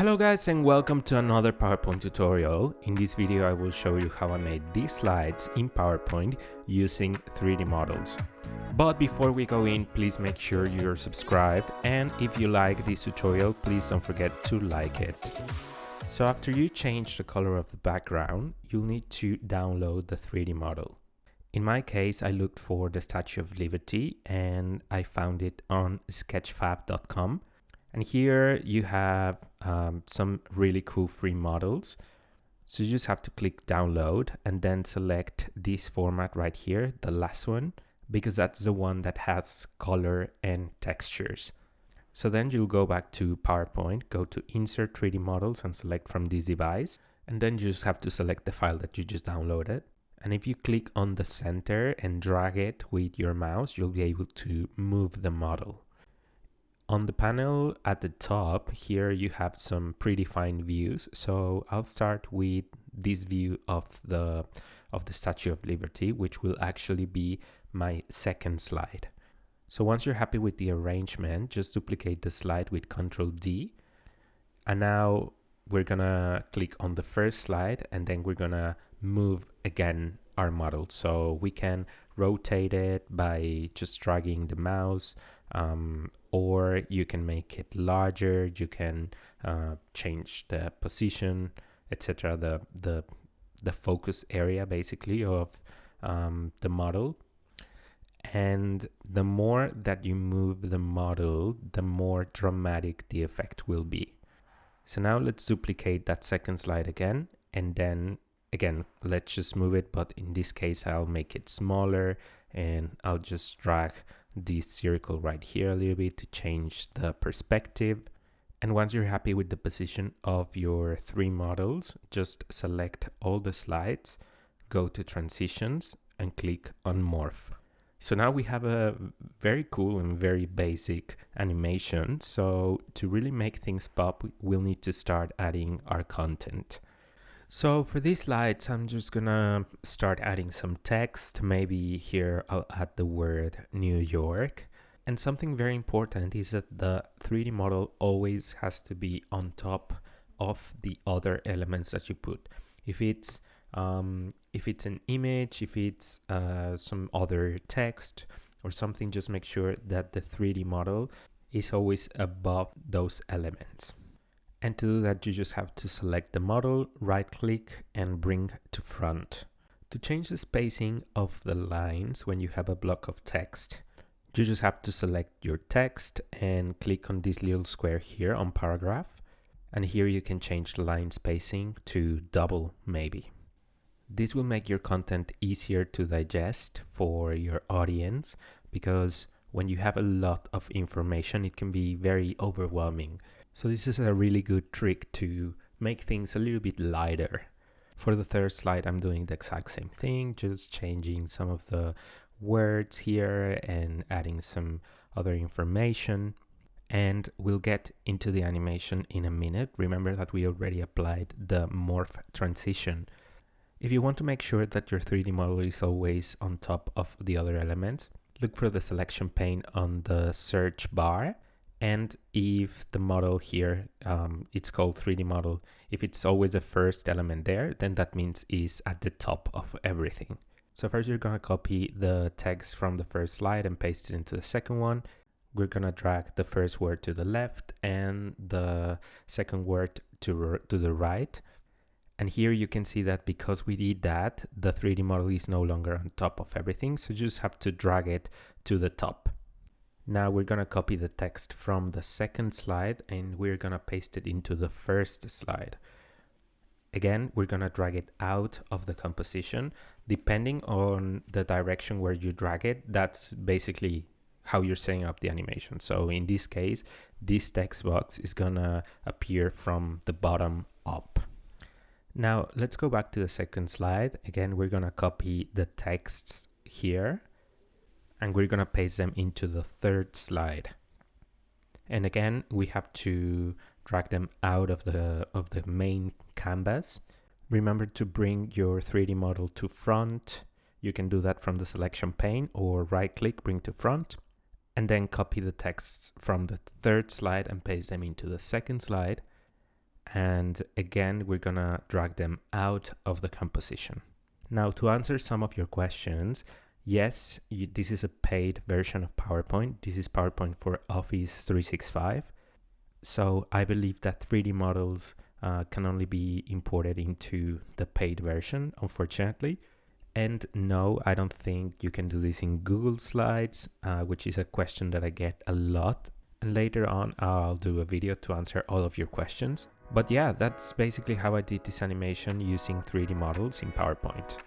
Hello guys and welcome to another PowerPoint tutorial. In this video I will show you how I made these slides in PowerPoint using 3D models. But before we go in, please make sure you're subscribed, and if you like this tutorial, please don't forget to like it. So after you change the color of the background, you'll need to download the 3D model. In my case, I looked for the Statue of Liberty and I found it on sketchfab.com. And here you have some really cool free models. So you just have to click download and then select this format right here, the last one, because that's the one that has color and textures. So then you'll go back to PowerPoint, go to Insert 3D Models and select from this device. And then you just have to select the file that you just downloaded. And if you click on the center and drag it with your mouse, you'll be able to move the model. On the panel at the top here you have some predefined views, so I'll start with this view of the Statue of Liberty, which will actually be my second slide. So once you're happy with the arrangement, just duplicate the slide with Ctrl D, and now we're gonna click on the first slide and then we're gonna move again our model. So we can rotate it by just dragging the mouse, or you can make it larger, you can change the position, etc., the focus area basically of the model. And the more that you move the model, the more dramatic the effect will be. So now let's duplicate that second slide again, and then again let's just move it, but in this case I'll make it smaller and I'll just drag this circle right here a little bit to change the perspective. And once you're happy with the position of your three models, just select all the slides, go to Transitions and click on Morph. So now we have a very cool and very basic animation. So to really make things pop, we'll need to start adding our content. So for these slides, I'm just gonna start adding some text. Maybe here I'll add the word New York. And something very important is that the 3D model always has to be on top of the other elements that you put. If it's an image, if it's some other text or something, just make sure that the 3D model is always above those elements. And to do that, you just have to select the model, right click and bring to front. To change the spacing of the lines when you have a block of text, you just have to select your text and click on this little square here on paragraph. And here you can change the line spacing to double maybe. This will make your content easier to digest for your audience, because when you have a lot of information, it can be very overwhelming. So this is a really good trick to make things a little bit lighter. For the third slide, I'm doing the exact same thing, just changing some of the words here and adding some other information. And we'll get into the animation in a minute. Remember that we already applied the Morph Transition. If you want to make sure that your 3D model is always on top of the other elements, look for the selection pane on the search bar. And if the model here, it's called 3D model, if it's always the first element there, then that means it's at the top of everything. So first you're gonna copy the text from the first slide and paste it into the second one. We're gonna drag the first word to the left and the second word to the right. And here you can see that because we did that, the 3D model is no longer on top of everything. So you just have to drag it to the top. Now we're gonna copy the text from the second slide and we're gonna paste it into the first slide. Again, we're gonna drag it out of the composition. Depending on the direction where you drag it, that's basically how you're setting up the animation. So in this case, this text box is gonna appear from the bottom up. Now let's go back to the second slide. Again, we're gonna copy the texts here and we're gonna paste them into the third slide. And again, we have to drag them out of the main canvas. Remember to bring your 3D model to front. You can do that from the selection pane or right click, bring to front. and then copy the texts from the third slide and paste them into the second slide. And again, we're gonna drag them out of the composition. Now, to answer some of your questions, yes, this is a paid version of PowerPoint. This is PowerPoint for Office 365. So I believe that 3D models can only be imported into the paid version, unfortunately. And no, I don't think you can do this in Google Slides, which is a question that I get a lot. And later on, I'll do a video to answer all of your questions. But yeah, that's basically how I did this animation using 3D models in PowerPoint.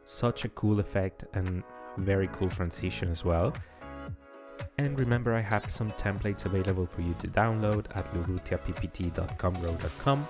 Such a cool effect and very cool transition as well. And remember, I have some templates available for you to download at lurutiappt.com.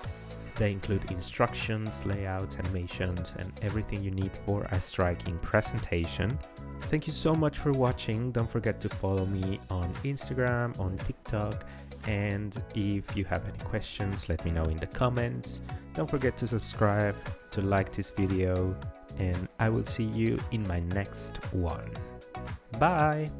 They include instructions, layouts, animations, and everything you need for a striking presentation. Thank you so much for watching. Don't forget to follow me on Instagram, on TikTok, and if you have any questions, let me know in the comments. Don't forget to subscribe, to like this video, and I will see you in my next one. Bye!